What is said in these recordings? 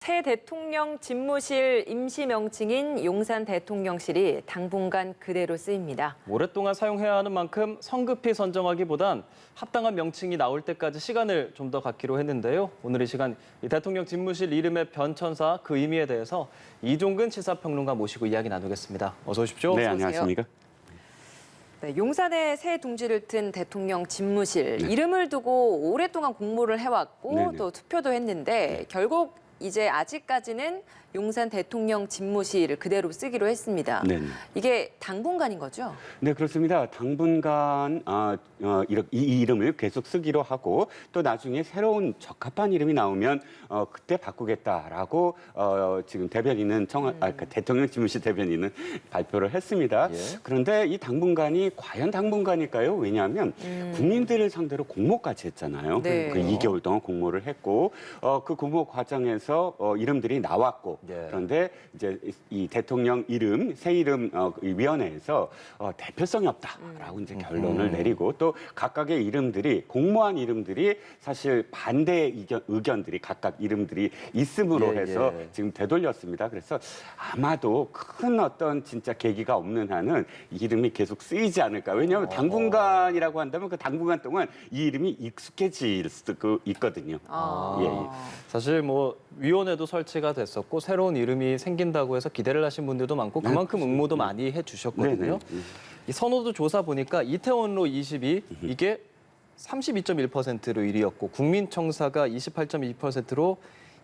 새 대통령 집무실 임시 명칭인 용산 대통령실이 당분간 그대로 쓰입니다. 오랫동안 사용해야 하는 만큼 성급히 선정하기보단 합당한 명칭이 나올 때까지 시간을 좀 더 갖기로 했는데요. 오늘 이 시간 이 대통령 집무실 이름의 변천사 그 의미에 대해서 이종근 시사평론가 모시고 이야기 나누겠습니다. 어서 오십시오. 네, 어서 오세요. 안녕하십니까? 네, 용산에 새 둥지를 튼 대통령 집무실 네. 이름을 두고 오랫동안 공모를 해왔고 네네. 또 투표도 했는데 결국 이제 아직까지는 용산 대통령 집무실을 그대로 쓰기로 했습니다. 네네. 이게 당분간인 거죠? 네, 그렇습니다. 당분간 이 이름을 계속 쓰기로 하고 또 나중에 새로운 적합한 이름이 나오면 그때 바꾸겠다라고 지금 대변인은 그러니까 대통령 집무실 대변인은 발표를 했습니다. 예. 그런데 이 당분간이 과연 당분간일까요? 왜냐하면 국민들을 상대로 공모까지 했잖아요. 네. 그 2개월 동안 공모를 했고 그 공모 과정에서 이름들이 나왔고 예. 그런데 이제 이 대통령 이름, 새 이름 이 위원회에서 대표성이 없다라고 이제 결론을 내리고 또 각각의 이름들이 공모한 이름들이 사실 반대 의견들이 각각 이름들이 있음으로 예, 해서 예. 지금 되돌렸습니다. 그래서 아마도 큰 어떤 진짜 계기가 없는 한은 이 이름이 계속 쓰이지 않을까. 왜냐하면 당분간이라고 한다면 그 당분간 동안 이 이름이 익숙해질 수도 있거든요. 아. 예, 예. 사실 뭐 위원회도 설치가 됐었고 새로운 이름이 생긴다고 해서 기대를 하신 분들도 많고 그만큼 응모도 많이 해주셨거든요. 네네. 이 선호도 조사 보니까 이태원로 22 이게 32.1%로 1위였고 국민청사가 28.2%로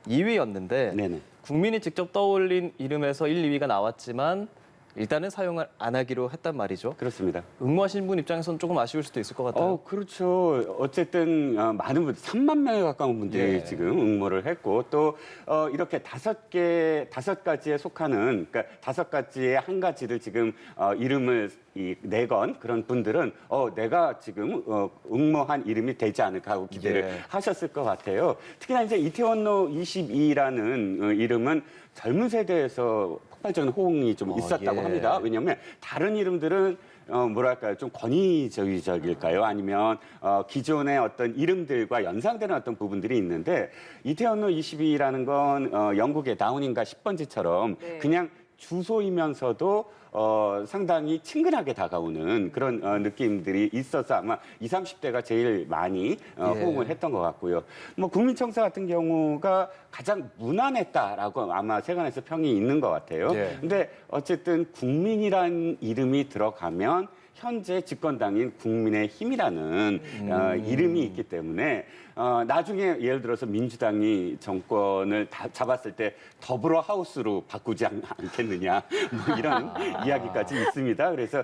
2위였는데 네네. 국민이 직접 떠올린 이름에서 1, 2위가 나왔지만 일단은 사용을 안 하기로 했단 말이죠. 그렇습니다. 응모하신 분 입장에서는 조금 아쉬울 수도 있을 것 같아요. 그렇죠. 어쨌든 많은 분들, 3만 명에 가까운 분들이 예. 지금 응모를 했고 또 이렇게 다섯 가지에 속하는 그러니까 5가지의 한 가지를 지금 이름을 내건 그런 분들은 내가 지금 응모한 이름이 되지 않을까 하고 기대를 예. 하셨을 것 같아요. 특히나 이제 이태원로 22라는 이름은 젊은 세대에서 폭발적인 호응이 좀 있었다고 예. 합니다. 왜냐하면 다른 이름들은 뭐랄까요, 좀 권위적일까요? 아니면 기존의 어떤 이름들과 연상되는 어떤 부분들이 있는데 이태원로 22라는 건 영국의 다우닝가 10번지처럼 네. 그냥 주소이면서도 상당히 친근하게 다가오는 그런 느낌들이 있어서 아마 20, 30대가 제일 많이 호응을 했던 것 같고요. 뭐 국민청사 같은 경우가 가장 무난했다라고 아마 세간에서 평이 있는 것 같아요. 예. 근데 어쨌든 국민이란 이름이 들어가면 현재 집권당인 국민의힘이라는 이름이 있기 때문에 나중에 예를 들어서 민주당이 정권을 잡았을 때 더불어 하우스로 바꾸지 않겠느냐 뭐 이런 이야기까지 있습니다. 그래서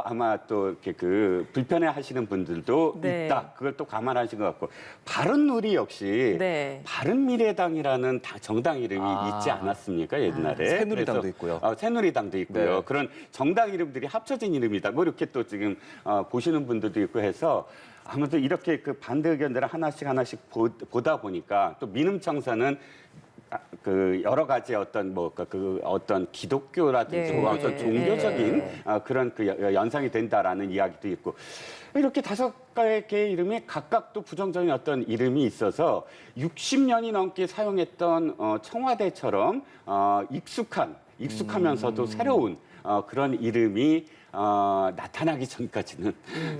아마 또 이렇게 그 불편해하시는 분들도 네. 있다. 그걸 또 감안하신 것 같고 바른누리 역시 네. 바른미래당이라는 정당 이름이 있지 않았습니까 옛날에? 새누리당도 그래서, 있고요. 새누리당도 있고요. 네. 그런 정당 이름들이 합쳐진 이름이다. 뭐 이렇게 또 지금 보시는 분들도 있고 해서 아무튼 이렇게 그 반대 의견들을 하나씩 보다 보니까 또 민음청사는 그 여러 가지 어떤 그 어떤 기독교라든지 네. 어떤 종교적인 그런 그 연상이 된다라는 이야기도 있고 이렇게 5개의 이름이 각각 또 부정적인 어떤 이름이 있어서 60년이 넘게 사용했던 청와대처럼 익숙하면서도 새로운 그런 이름이 나타나기 전까지는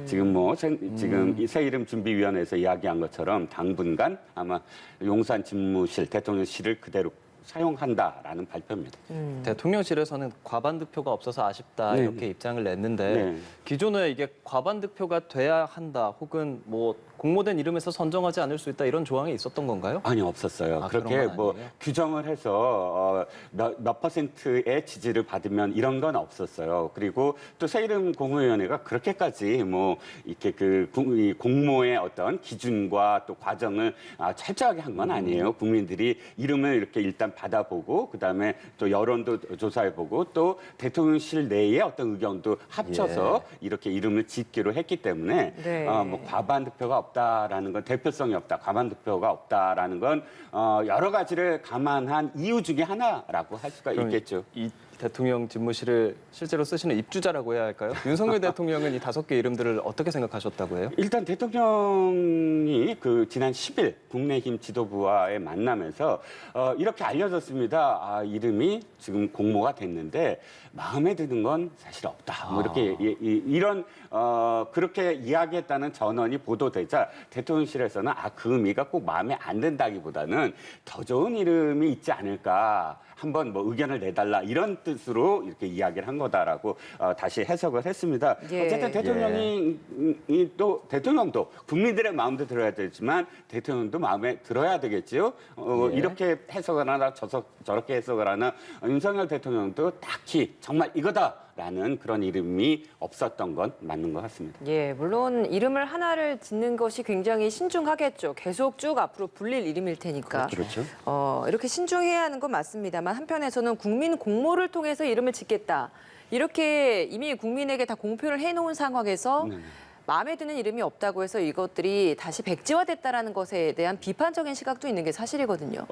지금 이 새 이름 준비위원회에서 이야기한 것처럼 당분간 아마 용산 집무실 대통령실을 그대로 사용한다라는 발표입니다. 대통령실에서는 과반 득표가 없어서 아쉽다 네. 이렇게 입장을 냈는데 네. 기존에 이게 과반 득표가 돼야 한다 혹은 뭐 공모된 이름에서 선정하지 않을 수 있다 이런 조항이 있었던 건가요? 아니 없었어요. 아, 그렇게 그런 건 뭐 아니에요? 규정을 해서 몇 퍼센트의 지지를 받으면 이런 건 없었어요. 그리고 또 새 이름 공모위원회가 그렇게까지 뭐 이렇게 이 공모의 어떤 기준과 또 과정을 철저하게 한 건 아니에요. 국민들이 이름을 이렇게 일단 받아보고 그다음에 또 여론도 조사해보고 또 대통령실 내의 어떤 의견도 합쳐서 이렇게 이름을 짓기로 했기 때문에 네. 뭐 과반 득표가 없다라는 건 대표성이 없다, 과반 득표가 없다라는 건 여러 가지를 감안한 이유 중에 하나라고 할 수가 그럼 있겠죠. 이 대통령 집무실을 실제로 쓰시는 입주자라고 해야 할까요? 윤석열 대통령은 이 5개 이름들을 어떻게 생각하셨다고 해요? 일단 대통령이 그 지난 10일 국민의힘 지도부와의 만남에서 이렇게 알려졌습니다. 아, 이름이 지금 공모가 됐는데 마음에 드는 건 사실 없다. 뭐 이렇게 이런 그렇게 이야기했다는 전언이 보도되자 대통령실에서는 그 의미가 꼭 마음에 안 든다기보다는 더 좋은 이름이 있지 않을까. 한번 뭐 의견을 내달라 이런 뜻으로 이렇게 이야기를 한 거다라고 다시 해석을 했습니다. 예. 어쨌든 대통령이 또 대통령도 국민들의 마음도 들어야 되지만 대통령도 마음에 들어야 되겠지요. 예. 이렇게 해석을 하나 저렇게 해석을 하나 윤석열 대통령도 딱히 정말 이거다라는 그런 이름이 없었던 건 맞는 것 같습니다. 예, 물론 이름을 하나를 짓는 것이 굉장히 신중하겠죠. 계속 쭉 앞으로 불릴 이름일 테니까. 그렇죠. 이렇게 신중해야 하는 건 맞습니다만 한편에서는 국민 공모를 통해서 이름을 짓겠다. 이렇게 이미 국민에게 다 공표를 해놓은 상황에서 마음에 드는 이름이 없다고 해서 이것들이 다시 백지화됐다라는 것에 대한 비판적인 시각도 있는 게 사실이거든요.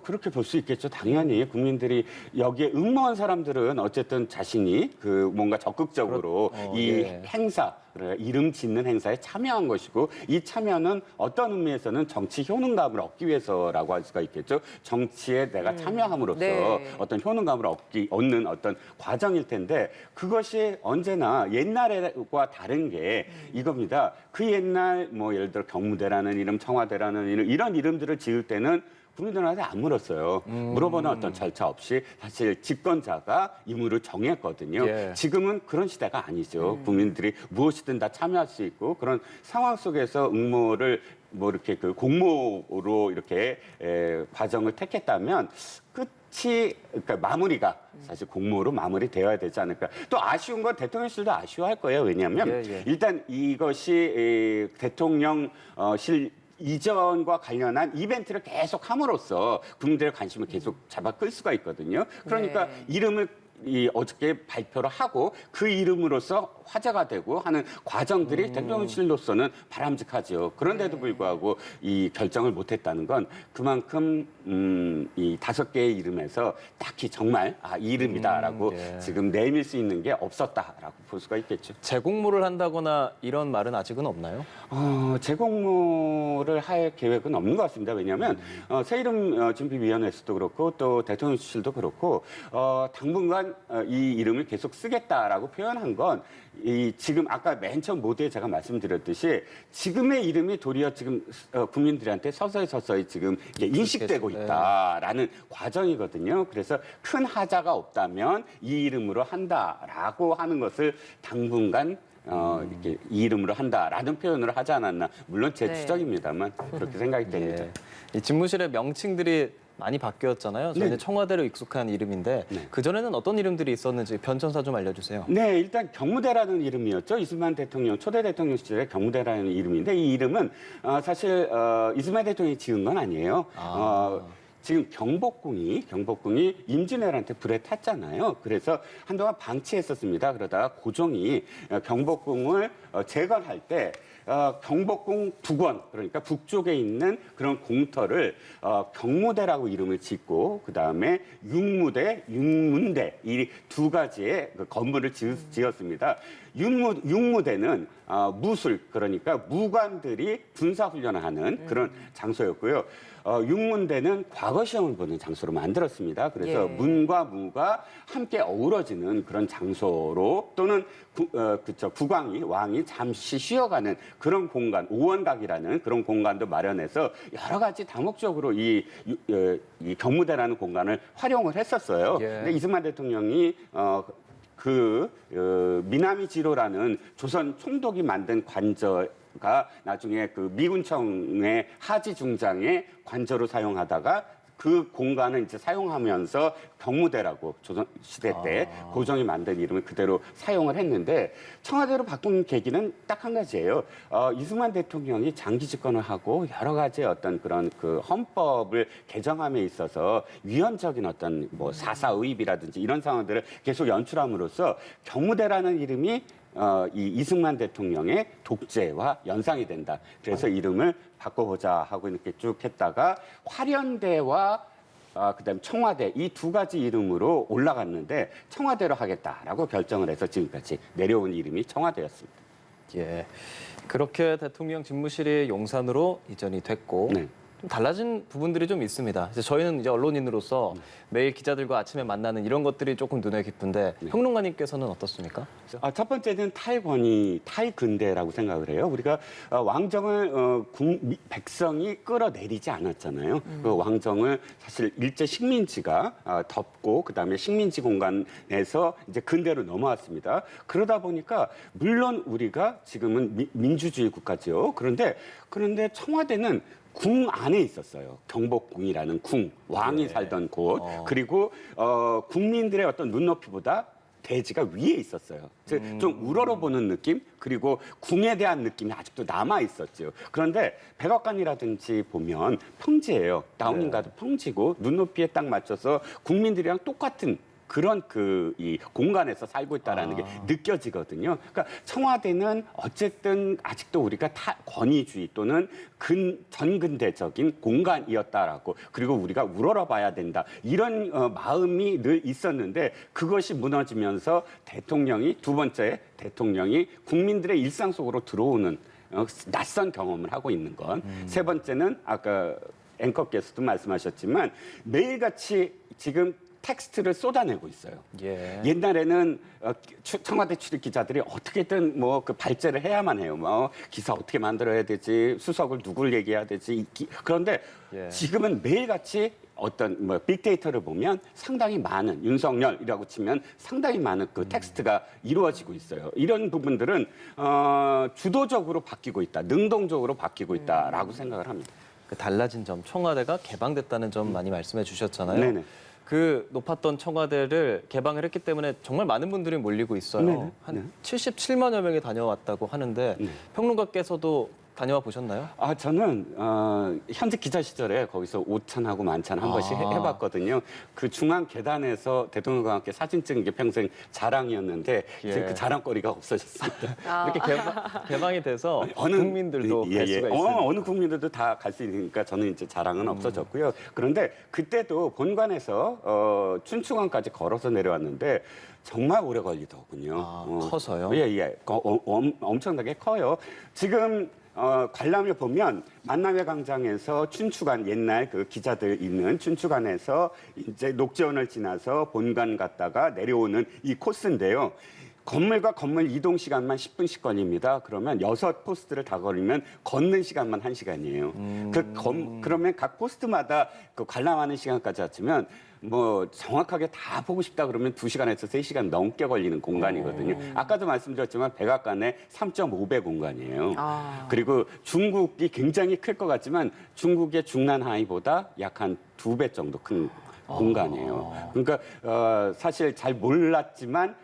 그렇게 볼 수 있겠죠. 당연히 국민들이 여기에 응모한 사람들은 어쨌든 자신이 그 뭔가 적극적으로 이 예. 행사, 이름 짓는 행사에 참여한 것이고 이 참여는 어떤 의미에서는 정치 효능감을 얻기 위해서라고 할 수가 있겠죠. 정치에 내가 참여함으로써 네. 어떤 효능감을 얻는 어떤 과정일 텐데 그것이 언제나 옛날과 다른 게 이겁니다. 그 옛날 뭐 예를 들어 경무대라는 이름, 청와대라는 이름 이런 이름들을 지을 때는 국민들한테 안 물었어요. 물어보는 어떤 절차 없이 사실 집권자가 임무를 정했거든요. 예. 지금은 그런 시대가 아니죠. 국민들이 무엇이든 다 참여할 수 있고 그런 상황 속에서 응모를 뭐 이렇게 그 공모로 이렇게 과정을 택했다면 그러니까 마무리가 사실 공모로 마무리되어야 되지 않을까. 또 아쉬운 건 대통령실도 아쉬워할 거예요. 왜냐하면 예. 일단 이것이 대통령실 이전과 관련한 이벤트를 계속 함으로써 국민들의 관심을 계속 잡아 끌 수가 있거든요. 그러니까 네. 이름을 어저께 발표를 하고 그 이름으로써 화제가 되고 하는 과정들이 대통령실로서는 바람직하죠. 그런데도 불구하고 이 결정을 못했다는 건 그만큼 이 5개의 이름에서 딱히 정말 이 이름이다라고 예. 지금 내밀 수 있는 게 없었다라고 볼 수가 있겠죠. 재공모를 한다거나 이런 말은 아직은 없나요? 재공모를 할 계획은 없는 것 같습니다. 왜냐하면 새 이름 준비위원회에서도 그렇고 또 대통령실도 그렇고 당분간 이 이름을 계속 쓰겠다라고 표현한 건 지금 아까 맨 처음 모두에 제가 말씀드렸듯이 지금의 이름이 도리어 지금 국민들한테 서서히 지금 이게 인식되고 있다라는 과정이거든요. 그래서 큰 하자가 없다면 이 이름으로 한다라고 하는 것을 당분간 이렇게 이 이름으로 한다라는 표현을 하지 않았나. 물론 제 네. 추정입니다만 그렇게 생각이 됩니다. 이 집무실의 명칭들이 많이 바뀌었잖아요. 저희는 네. 청와대로 익숙한 이름인데 네. 그전에는 어떤 이름들이 있었는지 변천사 좀 알려주세요. 네, 일단 경무대라는 이름이었죠. 이승만 대통령, 초대 대통령 시절에 경무대라는 이름인데 이 이름은 사실 이승만 대통령이 지은 건 아니에요. 지금 경복궁이 임진왜란때 불에 탔잖아요. 그래서 한동안 방치했었습니다. 그러다가 고종이 경복궁을 재건할 때 경복궁 북원, 그러니까 북쪽에 있는 그런 공터를 경무대라고 이름을 짓고 그다음에 육문대 이 2가지의 그 건물을 지었습니다. 육무대는 무술, 그러니까 무관들이 군사훈련을 하는 그런 장소였고요. 육문대는 과거 시험을 보는 장소로 만들었습니다. 그래서 예. 문과 무가 함께 어우러지는 그런 장소로 또는 국왕이 왕이 잠시 쉬어가는 그런 공간, 오원각이라는 그런 공간도 마련해서 여러 가지 다목적으로 이 경무대라는 공간을 활용을 했었어요. 예. 근데 이승만 대통령이 미나미지로라는 조선 총독이 만든 관저가 나중에 그 미군청의 하지 중장의 관저로 사용하다가 그 공간을 이제 사용하면서 경무대라고 조선 시대 때 고종이 만든 이름을 그대로 사용을 했는데 청와대로 바꾼 계기는 딱 한 가지예요. 이승만 대통령이 장기 집권을 하고 여러 가지 어떤 그런 그 헌법을 개정함에 있어서 위헌적인 어떤 뭐 사사의입이라든지 이런 상황들을 계속 연출함으로써 경무대라는 이름이 이 이승만 대통령의 독재와 연상이 된다. 그래서 이름을 바꿔보자 하고 이렇게 쭉 했다가 화련대와 그다음에 청와대 이 두 가지 이름으로 올라갔는데 청와대로 하겠다라고 결정을 해서 지금까지 내려온 이름이 청와대였습니다. 예. 그렇게 대통령 집무실이 용산으로 이전이 됐고 네. 좀 달라진 부분들이 좀 있습니다. 이제 저희는 이제 언론인으로서 매일 기자들과 아침에 만나는 이런 것들이 조금 눈에 깊은데 평론가님께서는 어떻습니까? 첫 번째는 탈근대라고 생각을 해요. 우리가 왕정을 백성이 끌어내리지 않았잖아요. 그 왕정을 사실 일제 식민지가 덮고 그다음에 식민지 공간에서 이제 근대로 넘어왔습니다. 그러다 보니까 물론 우리가 지금은 민주주의 국가죠. 그런데 청와대는 궁 안에 있었어요. 경복궁이라는 궁, 왕이 살던 곳. 그리고 국민들의 어떤 눈높이보다 대지가 위에 있었어요. 즉 좀 우러러보는 느낌, 그리고 궁에 대한 느낌이 아직도 남아 있었죠. 그런데 백악관이라든지 보면 평지예요. 다운인가도 평지고 눈높이에 딱 맞춰서 국민들이랑 똑같은 그런 이 공간에서 살고 있다라는 게 느껴지거든요. 그러니까 청와대는 어쨌든 아직도 우리가 권위주의 또는 전근대적인 공간이었다라고, 그리고 우리가 우러러봐야 된다 이런 마음이 늘 있었는데, 그것이 무너지면서 두 번째 대통령이 국민들의 일상 속으로 들어오는 낯선 경험을 하고 있는 것. 세 번째는 아까 앵커께서도 말씀하셨지만 매일같이 지금 텍스트를 쏟아내고 있어요. 예. 옛날에는 청와대 출입 기자들이 어떻게든 그 발제를 해야만 해요. 기사 어떻게 만들어야 되지, 수석을 누굴 얘기해야 되지. 그런데 지금은 매일같이 어떤 빅데이터를 보면 상당히 많은, 윤석열이라고 치면 상당히 많은 그 텍스트가 이루어지고 있어요. 이런 부분들은 주도적으로 바뀌고 있다, 능동적으로 바뀌고 있다라고 생각을 합니다. 그 달라진 점, 청와대가 개방됐다는 점 많이 말씀해 주셨잖아요. 네네. 그 높았던 청와대를 개방을 했기 때문에 정말 많은 분들이 몰리고 있어요. 네네. 한 77만여 명이 다녀왔다고 하는데 평론가께서도 다녀와 보셨나요? 저는 현직 기자 시절에 거기서 오찬하고 만찬 한 번씩 해봤거든요. 그 중앙 계단에서 대통령과 함께 사진 찍은 게 평생 자랑이었는데 이제 그 자랑거리가 없어졌습니다. 이렇게 개방이 돼서 국민들도 갈 수가 있어요. 어느 국민들도 다 갈 수 있으니까 저는 이제 자랑은 없어졌고요. 그런데 그때도 본관에서 춘추관까지 걸어서 내려왔는데 정말 오래 걸리더군요. 커서요? 예. 엄청나게 커요. 지금 관람을 보면 만남의 광장에서 춘추관, 옛날 그 기자들 있는 춘추관에서 이제 녹지원을 지나서 본관 갔다가 내려오는 이 코스인데요. 건물과 건물 이동 시간만 10분씩 걸립니다. 그러면 6포스트를 다 걸리면 걷는 시간만 1시간이에요. 그러면 각 포스트마다 그 관람하는 시간까지 합치면 정확하게 다 보고 싶다 그러면 2시간에서 3시간 넘게 걸리는 공간이거든요. 아까도 말씀드렸지만 백악관의 3.5배 공간이에요. 그리고 중국이 굉장히 클 것 같지만 중국의 중난하이보다 약 한 2배 정도 큰 공간이에요. 그러니까 사실 잘 몰랐지만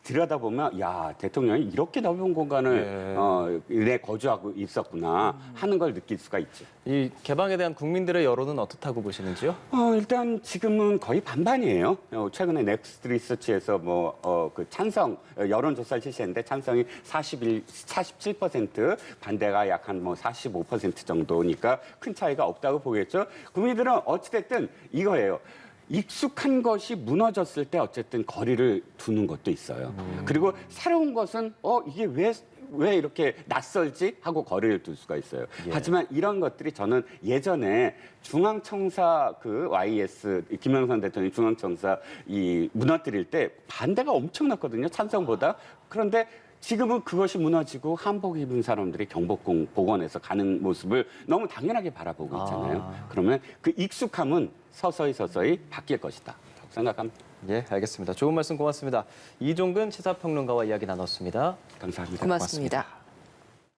들여다보면 대통령이 이렇게 넓은 공간을 내 거주하고 있었구나 하는 걸 느낄 수가 있죠. 이 개방에 대한 국민들의 여론은 어떻다고 보시는지요? 일단 지금은 거의 반반이에요. 최근에 넥스트 리서치에서 그 찬성 여론조사를 실시했는데 찬성이 47%, 반대가 약 한 45% 정도니까 큰 차이가 없다고 보겠죠. 국민들은 어찌됐든 이거예요. 익숙한 것이 무너졌을 때 어쨌든 거리를 두는 것도 있어요. 그리고 새로운 것은 이게 왜 이렇게 낯설지 하고 거리를 둘 수가 있어요. 하지만 이런 것들이 저는 예전에 중앙청사 YS 김영삼 대통령이 중앙청사 무너뜨릴 때 반대가 엄청났거든요. 찬성보다. 그런데 지금은 그것이 무너지고 한복 입은 사람들이 경복궁 복원해서 가는 모습을 너무 당연하게 바라보고 있잖아요. 그러면 그 익숙함은 서서히 바뀔 것이다 생각합니다. 예, 알겠습니다. 좋은 말씀 고맙습니다. 이종근 시사평론가와 이야기 나눴습니다. 감사합니다. 고맙습니다.